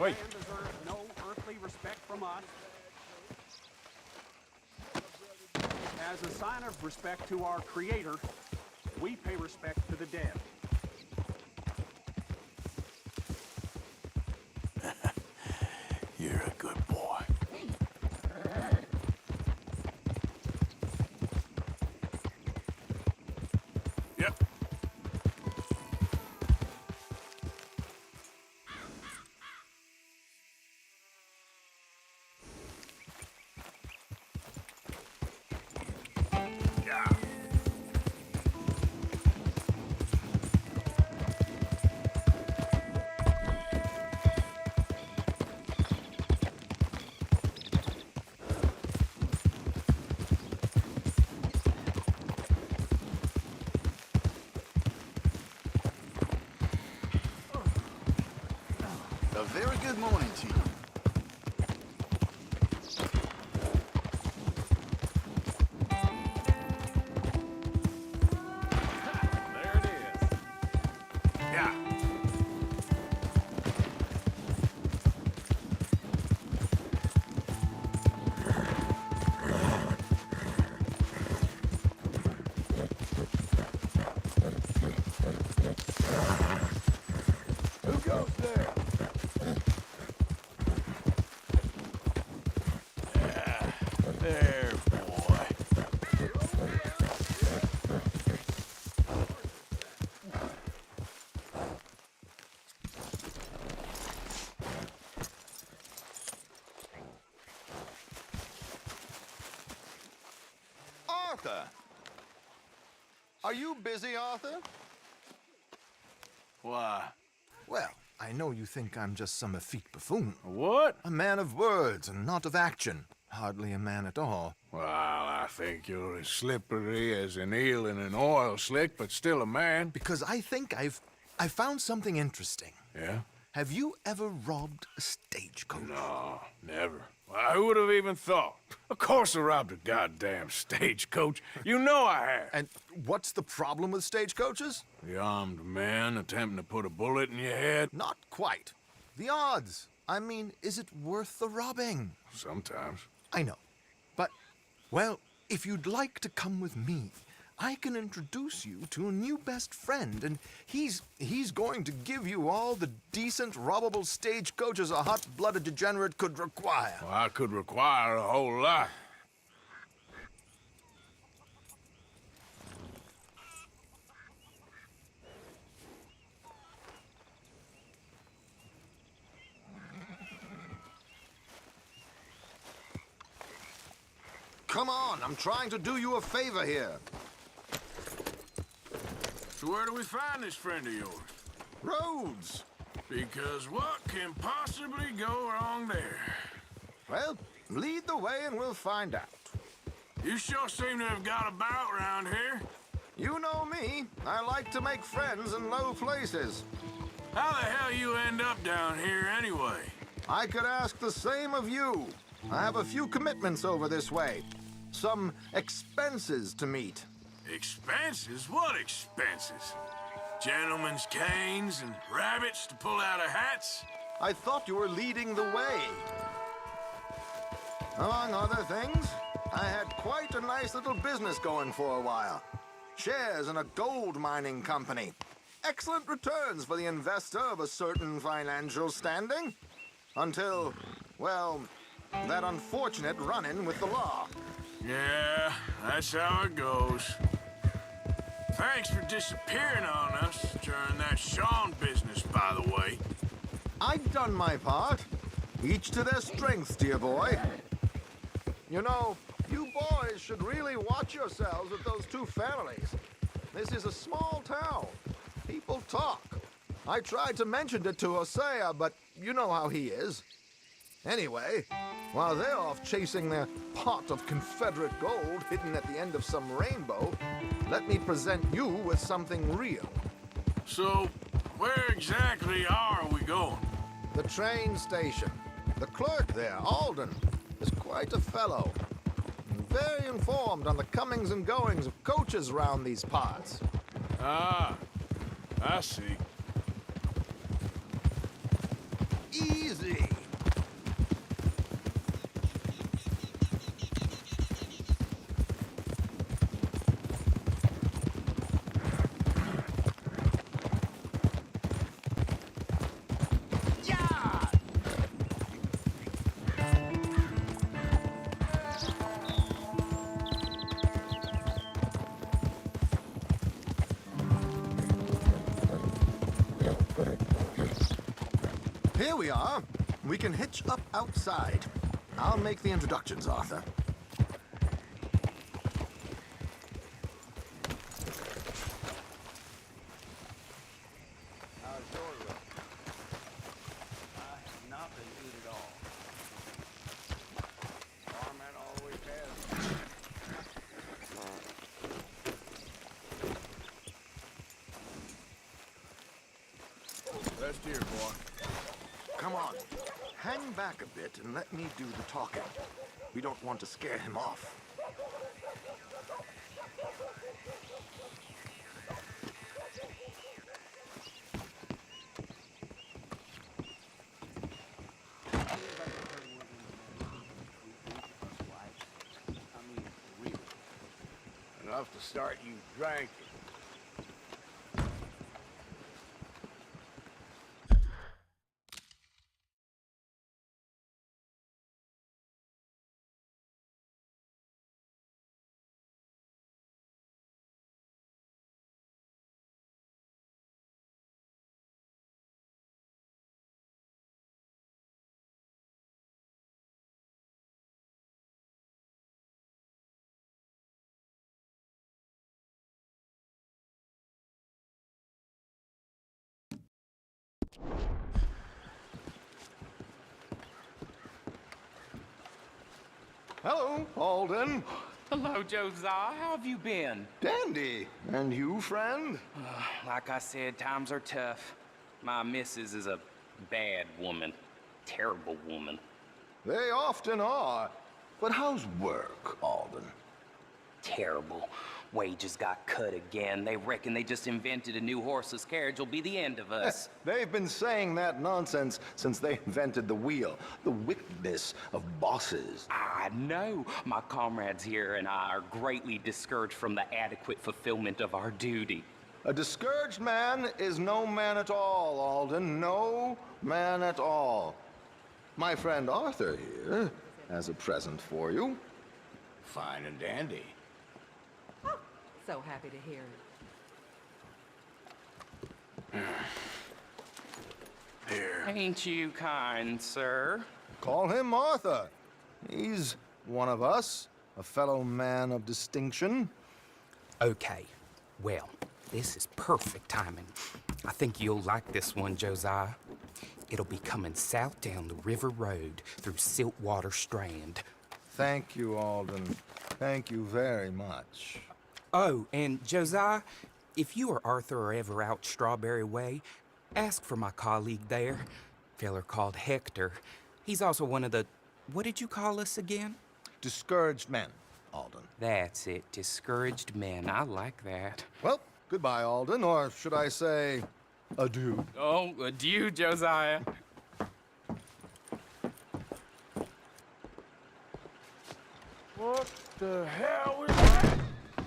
Oi. man deserves no earthly respect from us. As a sign of respect to our Creator, we pay respect to the dead. You're a good boy. Yep. Yeah. A very good morning to you. There it is. Yeah. Who goes there? There, boy. Arthur! Are you busy, Arthur? Why? Well, I know you think I'm just some effete buffoon. What? A man of words and not of action. Hardly a man at all. Well, I think you're as slippery as an eel in an oil slick, but still a man. Because I think I found something interesting. Yeah? Have you ever robbed a stagecoach? No, never. Well, who would have even thought? Of course I robbed a goddamn stagecoach. You know I have. And what's the problem with stagecoaches? The armed man attempting to put a bullet in your head? Not quite. The odds. I mean, is it worth the robbing? Sometimes. I know. But, well, if you'd like to come with me, I can introduce you to a new best friend, and he's going to give you all the decent, robbable stagecoaches a hot-blooded degenerate could require. Well, I could require a whole lot. Come on, I'm trying to do you a favor here. So where do we find this friend of yours? Roads. Because what can possibly go wrong there? Well, lead the way and we'll find out. You sure seem to have got about around here. You know me. I like to make friends in low places. How the hell you end up down here anyway? I could ask the same of you. I have a few commitments over this way. Some expenses to meet. Expenses? What expenses? Gentlemen's canes and rabbits to pull out of hats? I thought you were leading the way. Among other things, I had quite a nice little business going for a while. Shares in a gold mining company. Excellent returns for the investor of a certain financial standing. Until, well, that unfortunate run-in with the law. Yeah, that's how it goes. Thanks for disappearing on us during that Sean business, by the way. I've done my part. Each to their strengths, dear boy. You know, you boys should really watch yourselves with those two families. This is a small town. People talk. I tried to mention it to Hosea, but you know how he is. Anyway, while they're off chasing their pot of Confederate gold hidden at the end of some rainbow, let me present you with something real. So, where exactly are we going? The train station. The clerk there, Alden, is quite a fellow. Very informed on the comings and goings of coaches round these parts. Ah, I see. Easy. Here we are. We can hitch up outside. I'll make the introductions, Arthur. How's your room? I have not been good at all. Farmman always has. Rest here, boy. Come on. Hang back a bit and let me do the talking. We don't want to scare him off. Enough to start you drinking. Hello, Alden. Hello, Josiah. How have you been? Dandy. And you, friend? Like I said, times are tough. My missus is a bad woman. Terrible woman. They often are. But how's work, Alden? Terrible. Wages got cut again. They reckon they just invented a new horseless carriage will be the end of us. They've been saying that nonsense since they invented the wheel. The wickedness of bosses. I know. My comrades here and I are greatly discouraged from the adequate fulfillment of our duty. A discouraged man is no man at all, Alden. No man at all. My friend Arthur here has a present for you. Fine and dandy. So happy to hear it. Here. Ain't you kind, sir? Call him Arthur. He's one of us, a fellow man of distinction. Okay. Well, this is perfect timing. I think you'll like this one, Josiah. It'll be coming south down the river road through Siltwater Strand. Thank you, Alden. Thank you very much. Oh, and Josiah, if you or Arthur are ever out Strawberry Way, ask for my colleague there, feller called Hector. He's also one of the, what did you call us again? Discouraged men, Alden. That's it, discouraged men. I like that. Well, goodbye, Alden, or should I say, adieu. Oh, adieu, Josiah. What the hell was that?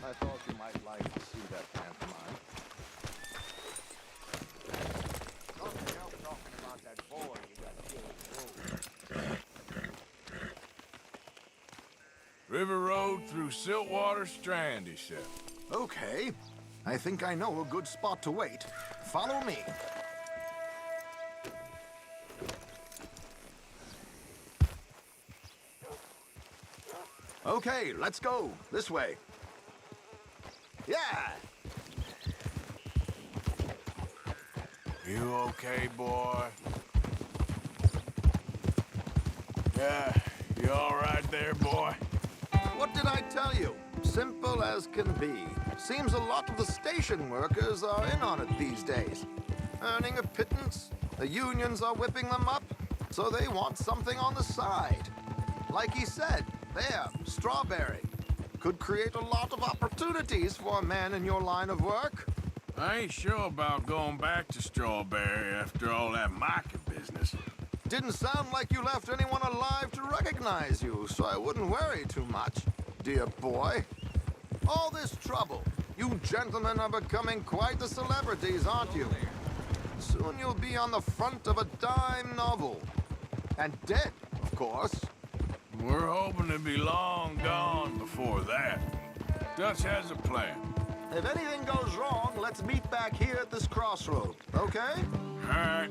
I thought you might like to see that pantomime. Nothing else talking about that boy you got killed. River Road through Siltwater Strand, he said. Okay. I think I know a good spot to wait. Follow me. Okay, let's go. This way. Yeah! You okay, boy? Yeah, you all right there, boy? What did I tell you? Simple as can be. Seems a lot of the station workers are in on it these days. Earning a pittance, the unions are whipping them up, so they want something on the side. Like he said, there, Strawberry. Could create a lot of opportunities for a man in your line of work. I ain't sure about going back to Strawberry after all that Micah business. Didn't sound like you left anyone alive to recognize you, so I wouldn't worry too much, dear boy. All this trouble. You gentlemen are becoming quite the celebrities, aren't you? Soon you'll be on the front of a dime novel. And dead, of course. We're hoping to be long gone before that. Dutch has a plan. If anything goes wrong, let's meet back here at this crossroad, okay? All right.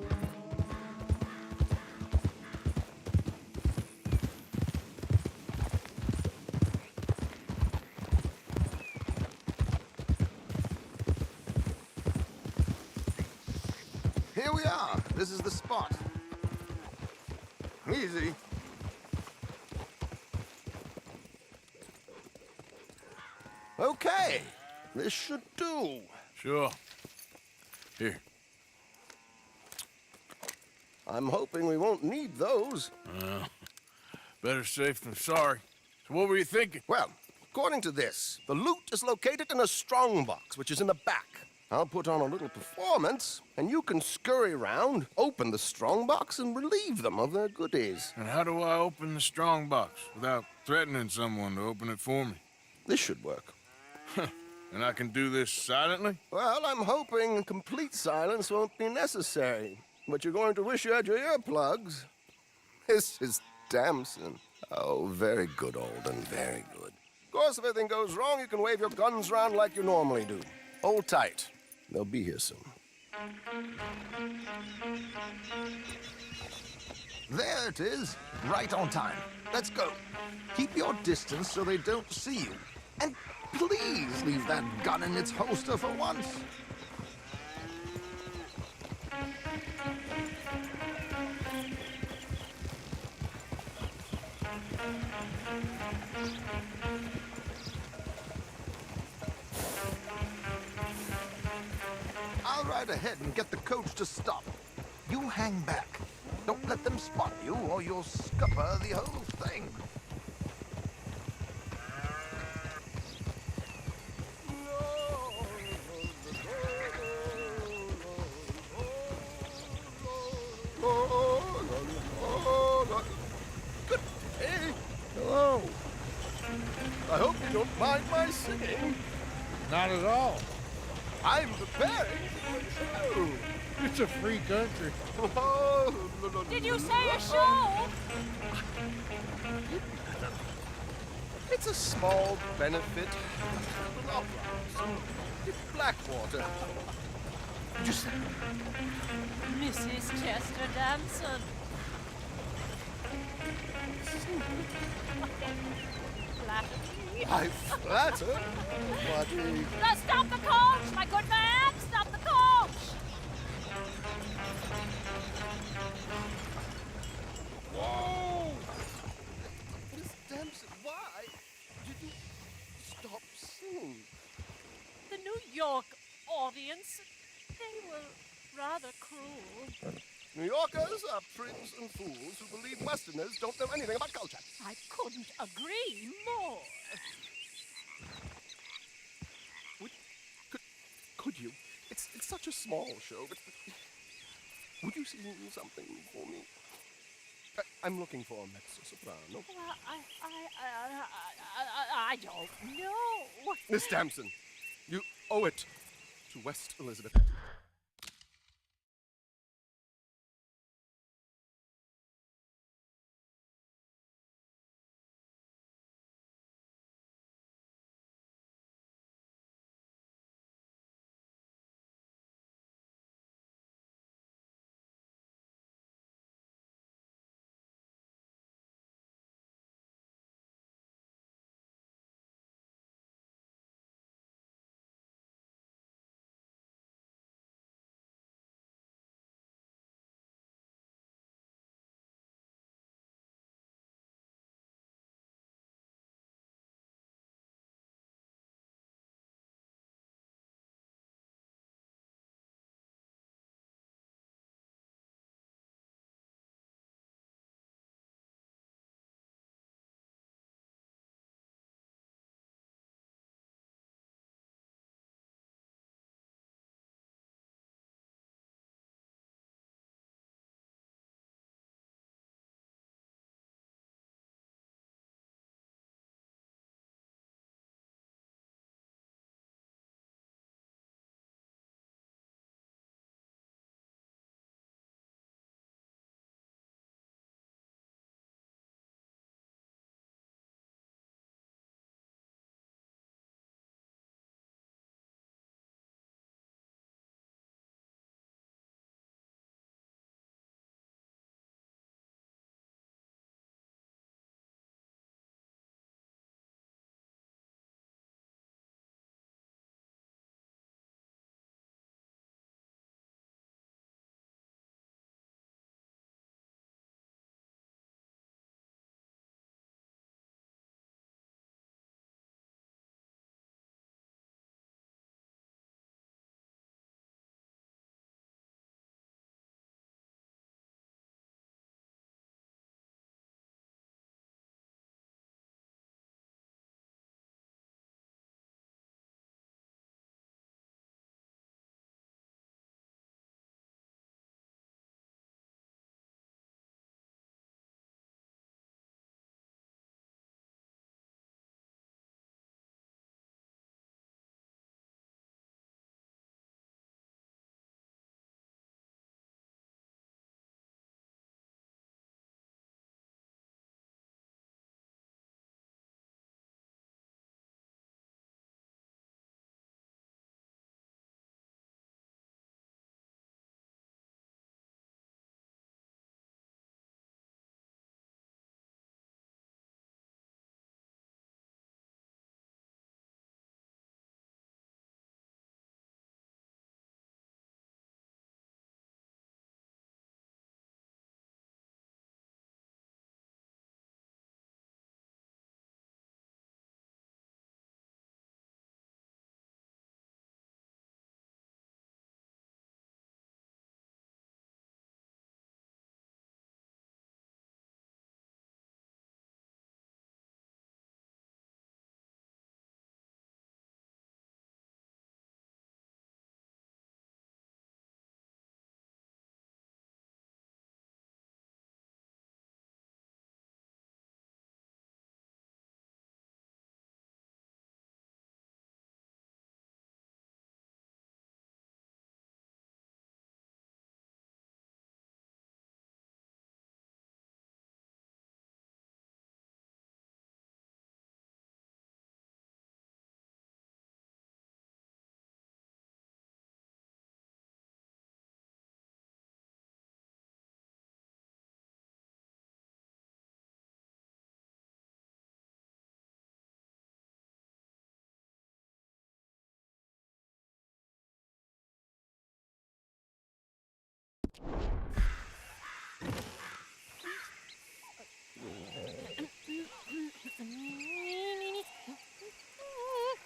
Here we are. This is the spot. Easy. Okay. This should do. Sure. Here. I'm hoping we won't need those. Better safe than sorry. So what were you thinking? Well, according to this, the loot is located in a strongbox, which is in the back. I'll put on a little performance, and you can scurry around, open the strongbox, and relieve them of their goodies. And how do I open the strong box without threatening someone to open it for me? This should work. And I can do this silently? Well, I'm hoping complete silence won't be necessary. But you're going to wish you had your earplugs. This is Damson. Oh, very good, Alden, very good. Of course, if anything goes wrong, you can wave your guns around like you normally do. Hold tight. They'll be here soon. There it is. Right on time. Let's go. Keep your distance so they don't see you. And please leave that gun in its holster for once. I'll ride ahead and get the coach to stop. You hang back. Don't let them spot you, or you'll scupper the whole thing. Good day. Hello. I hope you don't mind my singing. Not at all. I'm preparing for a show. It's a free country. Oh, Did you say a show? It's a small benefit. Opera. It's Blackwater. Just Mrs. Chester Damson. Flattery. I flatter, but Stop the coach, my good man! Stop the coach! whoa! Miss Damson, why did you stop singing? The New York audience, they were rather cruel. New Yorkers are prigs and fools who believe Westerners don't know anything about culture. I couldn't agree more. Could you? It's such a small show, but would you sing something for me? I'm looking for a mezzo-soprano. Well, I don't know. Miss Damson, you owe it to West Elizabeth.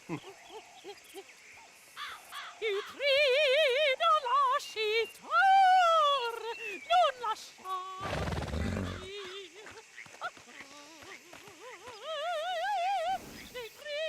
Il grido lascitor, non lasciarmi. Il grido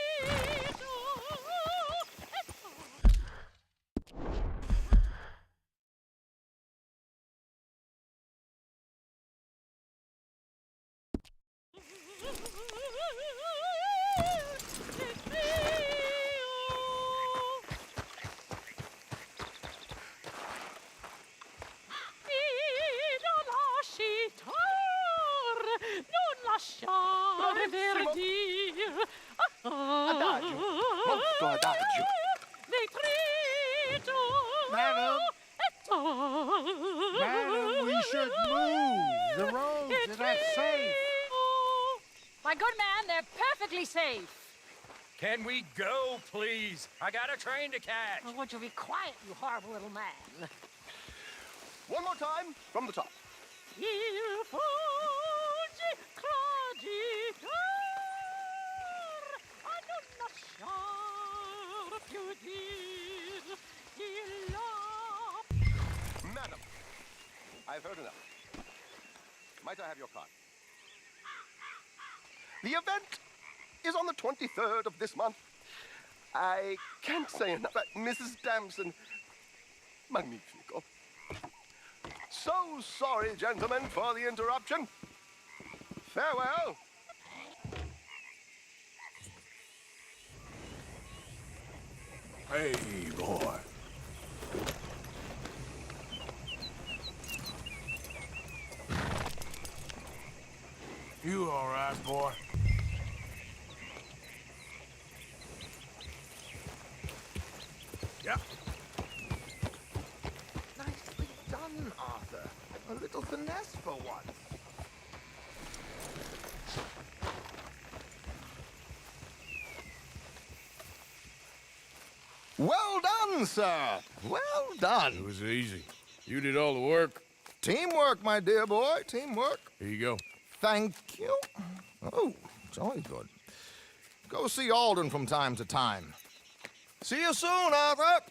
lasciare verdir. Adagio, molto adagio. Nitrito. Madam. Madam, we should move. The roads are not safe. My good man, they're perfectly safe. Can we go, please? I got a train to catch. Oh, would you be quiet, you horrible little man? One more time from the top. Il fuggi claditor, a non lasciar più dir il la. Madam, I've heard enough. Might I have your card? The event is on the 23rd of this month. I can't say enough. Mrs. Damson, magnifico. So sorry, gentlemen, for the interruption. Farewell. Hey, boy. You all right, boy? Yeah. Nicely done, Arthur. A little finesse for once. Well done, sir. Well It done. was easy. You did all the work. Teamwork, my dear boy. Teamwork. Here you go. Thank you. Oh, jolly good. Go see Alden from time to time. See you soon, Arthur.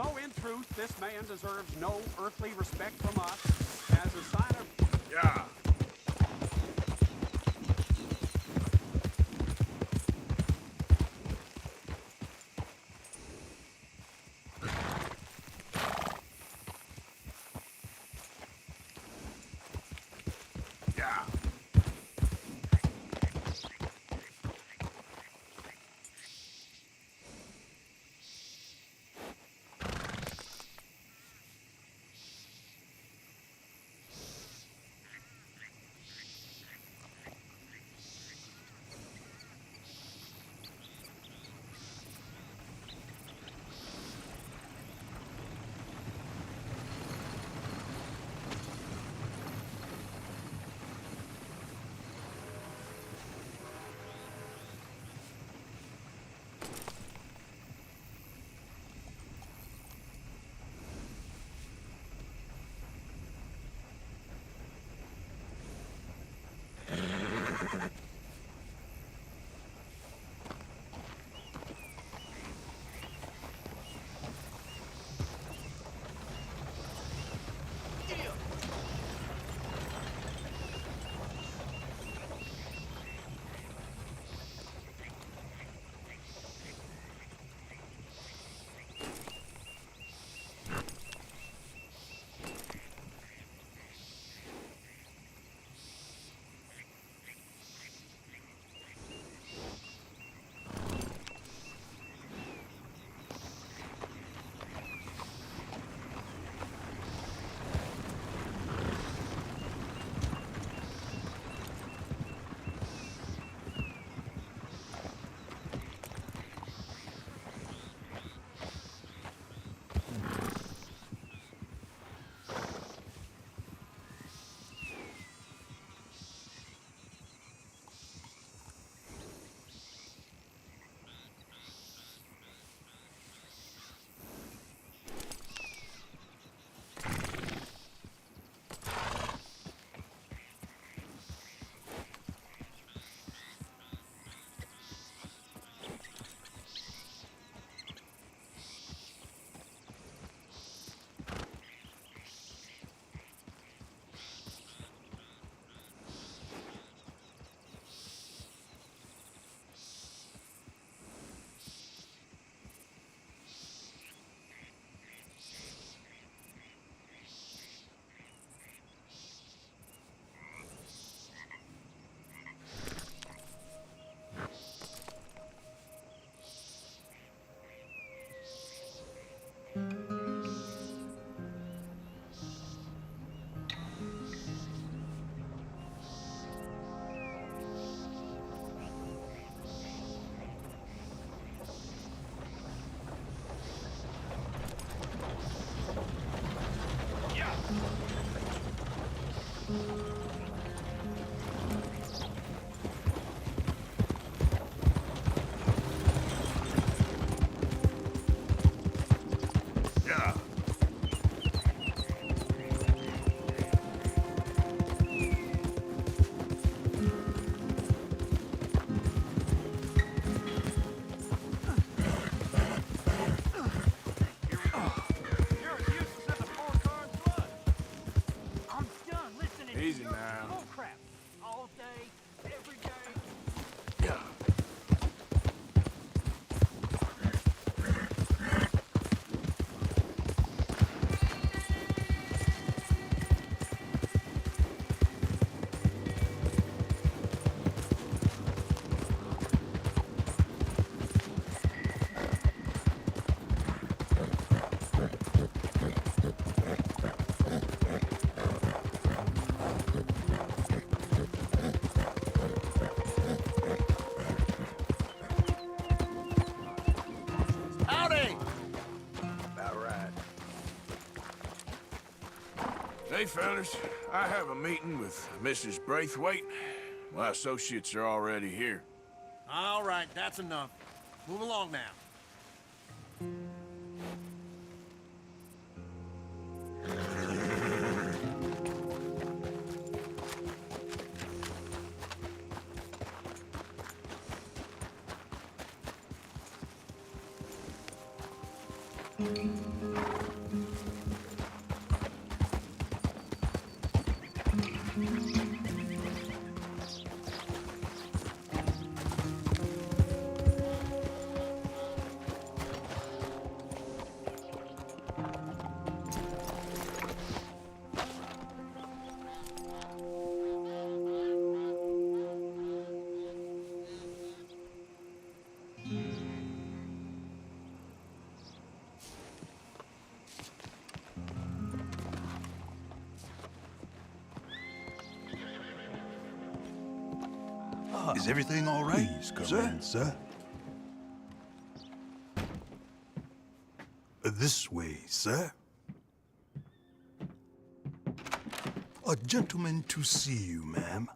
Though in truth this man deserves no earthly respect from us, as a sign of... Yeah. Yeah. Easy now. Bull crap. All day, every day. Yeah. Howdy! About right. Hey, fellas. I have a meeting with Mrs. Braithwaite. My associates are already here. All right, that's enough. Move along now. Is everything all right, sir? This way, sir. A gentleman to see you, ma'am.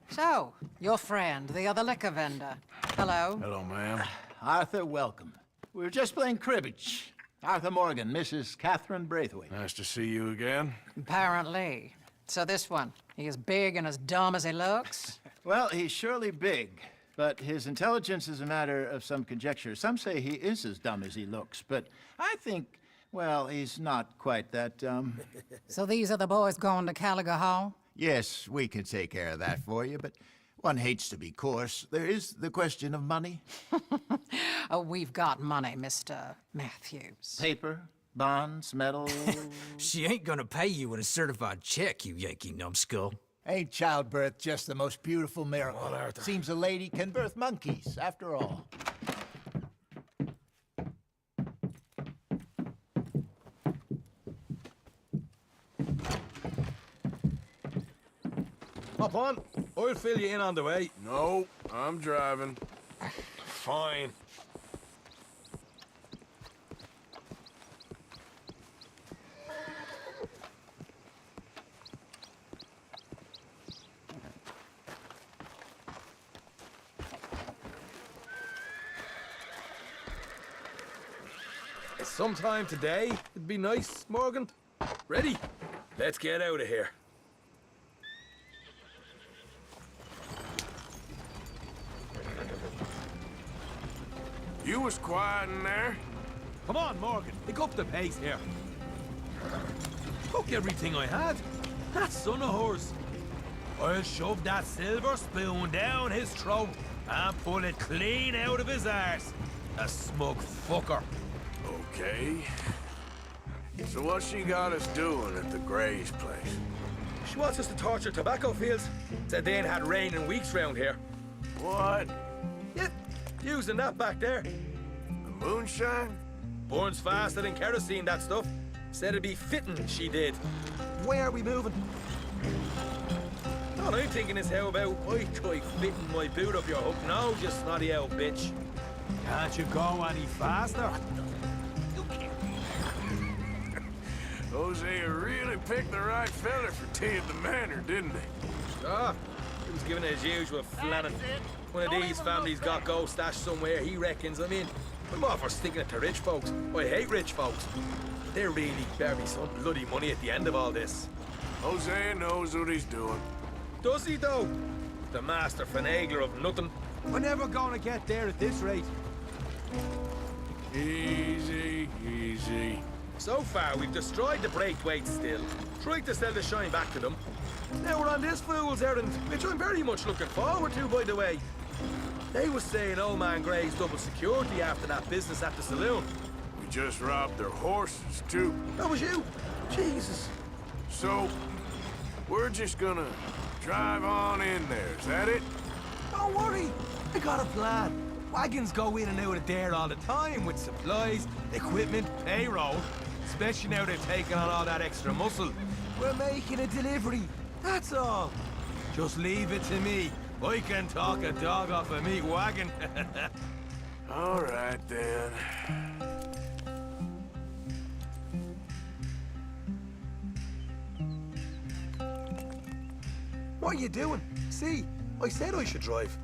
So, your friend, the other liquor vendor. Hello. Hello, ma'am. Arthur, welcome. We were just playing cribbage. Arthur Morgan, Mrs. Catherine Braithwaite. Nice to see you again. Apparently. So this one, he is big and as dumb as he looks? Well, he's surely big, but his intelligence is a matter of some conjecture. Some say he is as dumb as he looks, but I think, well, he's not quite that dumb. So these are the boys going to Gallagher Hall? Yes, we can take care of that for you, but one hates to be coarse. There is the question of money. Oh, we've got money, Mr. Matthews. Paper, bonds, metal. She ain't gonna pay you with a certified check, you Yankee numbskull. Ain't childbirth just the most beautiful miracle? Seems a lady can birth monkeys, after all. Hop on. I'll fill you in on the way. No, I'm driving. Fine. Sometime today, it'd be nice, Morgan. Ready? Let's get out of here. You was quiet in there. Come on, Morgan. Pick up the pace here. Took everything I had. That son of horse. I'll shove that silver spoon down his throat and pull it clean out of his arse. A smug fucker. Okay. So what she got us doing at the Gray's place? She wants us to torture tobacco fields. Said they ain't had rain in weeks round here. What? Yeah, using that back there. The moonshine? Burns faster than kerosene, that stuff. Said it'd be fitting, she did. Where are we moving? All I'm thinking is how about I try fitting my boot up your hook now, you snotty old bitch. Can't you go any faster? Hosea really picked the right fella for tea at the manor, didn't he? Ah, he was giving it his usual flannin'. One of these families got gold stashed somewhere, he reckons. I mean, I'm all for sticking it to rich folks. I hate rich folks. They're really better be some bloody money at the end of all this. Hosea knows what he's doing. Does he, though? The master finagler of nothing. We're never gonna get there at this rate. Easy, easy. So far, we've destroyed the Braithwaite still, tried to sell the shine back to them. Now we're on this fool's errand, which I'm very much looking forward to, by the way. They was saying old man Gray's double security after that business at the saloon. We just robbed their horses, too. That was you? Jesus. So, we're just gonna drive on in there, is that it? Don't worry, I got a plan. Wagons go in and out of there all the time with supplies, equipment, payroll. Especially now they've taken on all that extra muscle. We're making a delivery, that's all. Just leave it to me. I can talk a dog off a meat wagon. All right, then. What are you doing? See, I said I should drive.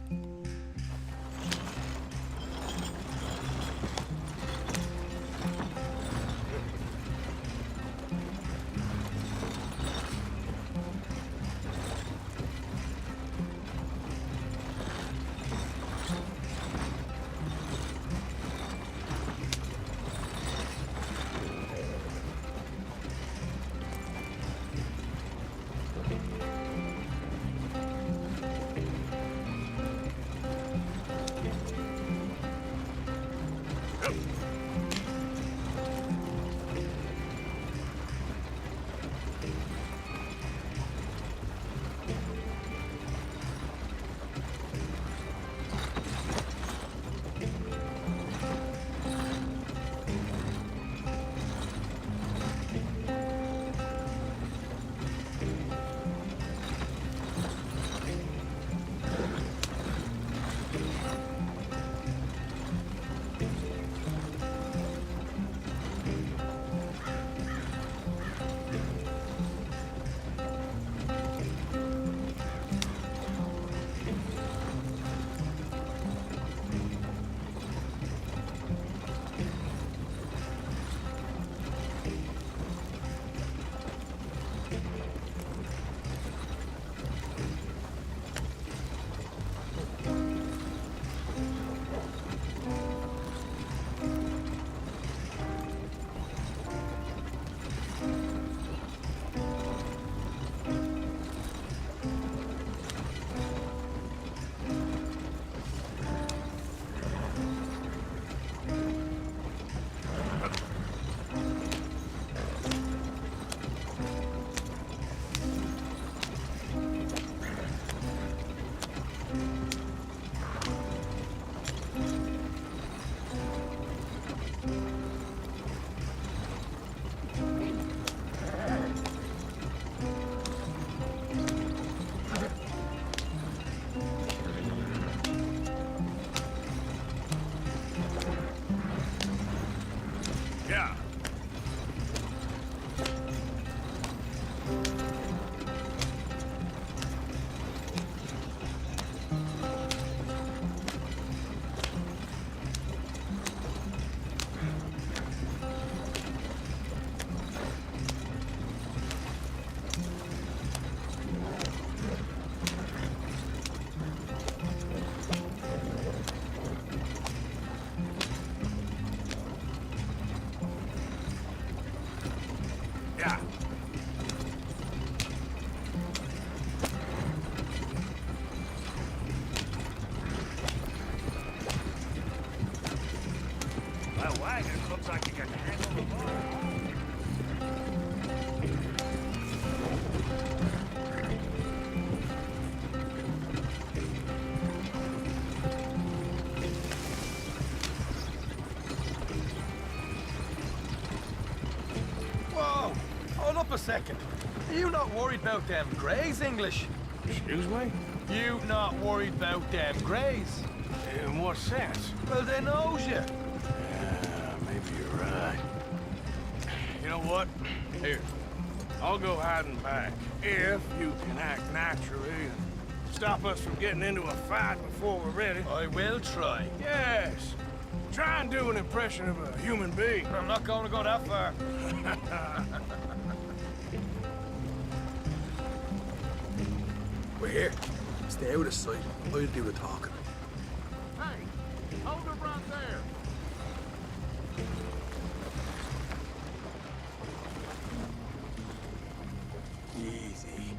stop a second. You not worried about them greys, English? Excuse me? You not worried about them greys? In what sense? Well, they knows you. Yeah, maybe you're right. You know what? Here, I'll go hiding back. If you can act naturally and stop us from getting into a fight before we're ready. I will try. Yes. Try and do an impression of a human being. I'm not going to go that far. We're here. Stay out of sight. I'll do the talking. Hey, hold it right there. Easy.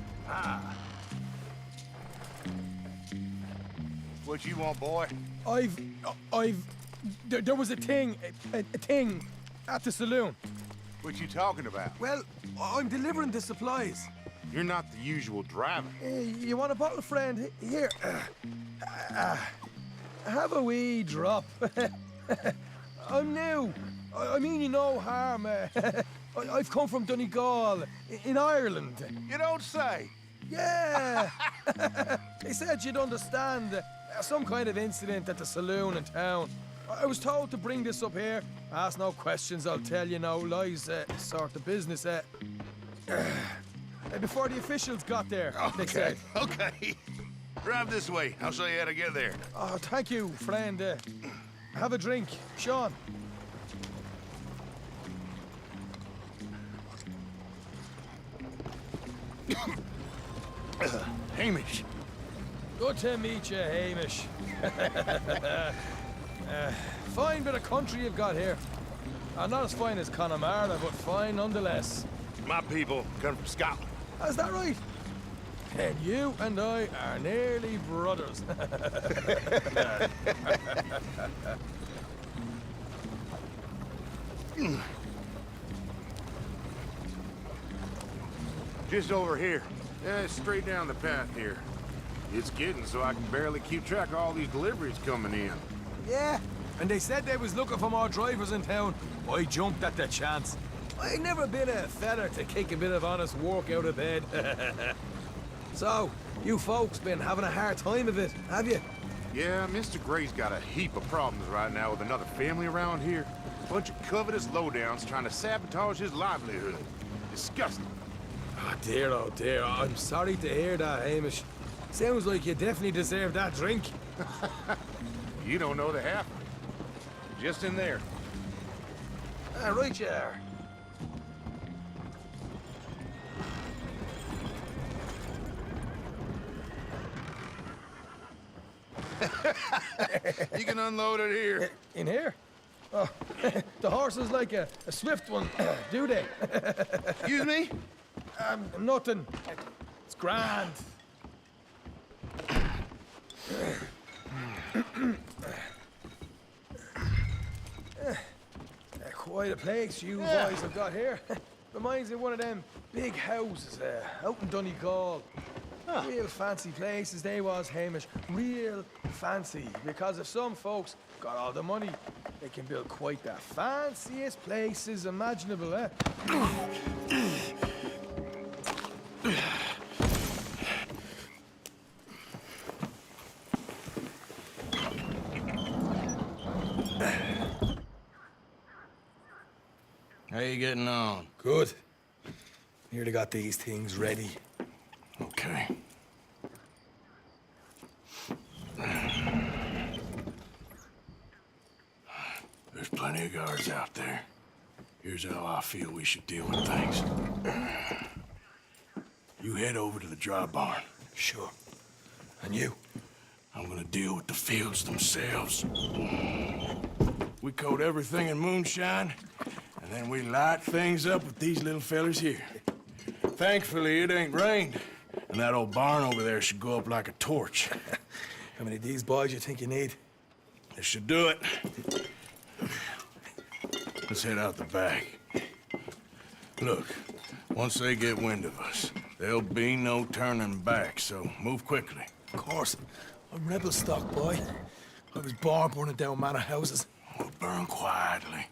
What you want, boy? There was a thing at the saloon. What you talking about? Well, I'm delivering the supplies. You're not the usual driver. You want a bottle, friend? Here. Have a wee drop. I'm new. I mean you no harm. I've come from Donegal, in Ireland. You don't say. Yeah. They said you'd understand. Some kind of incident at the saloon in town. I was told to bring this up here. Ask no questions, I'll tell you no lies. Sort of business. Before the officials got there, they said. Okay. Drive this way. I'll show you how to get there. Oh, thank you, friend. Have a drink. Sean. Hamish. Good to meet you, Hamish. Fine bit of country you've got here. Not as fine as Connemara, but fine nonetheless. My people come from Scotland. Is that right? And you and I are nearly brothers. Just over here. Yeah, straight down the path here. It's getting so I can barely keep track of all these deliveries coming in. Yeah, and they said they was looking for more drivers in town. I jumped at the chance. I never been a feather to kick a bit of honest work out of bed. So, you folks been having a hard time of it, have you? Yeah, Mr. Gray's got a heap of problems right now with another family around here. Bunch of covetous lowdowns trying to sabotage his livelihood. Disgusting. Oh dear, I'm sorry to hear that, Hamish. Sounds like you definitely deserve that drink. You don't know the half of it. Just in there. Right you are. You can unload it here. In here? Oh, the horse is like a swift one, do they? Excuse me? Nothing. It's grand. Quite a place you boys have got here. Reminds me of one of them big houses out in Donegal. Real fancy places they was, Hamish. Real fancy. Because if some folks got all the money, they can build quite the fanciest places imaginable, eh? How you getting on? Good. Nearly got these things ready. Okay. There's plenty of guards out there. Here's how I feel we should deal with things. You head over to the dry barn. Sure. And you? I'm gonna deal with the fields themselves. We coat everything in moonshine, and then we light things up with these little fellers here. Thankfully, it ain't rained, and that old barn over there should go up like a torch. How many of these boys you think you need? This should do it. Let's head out the back. Look, once they get wind of us, there'll be no turning back, so move quickly. Of course. I'm rebel stock, boy. I was born burning down manor houses. We'll burn quietly.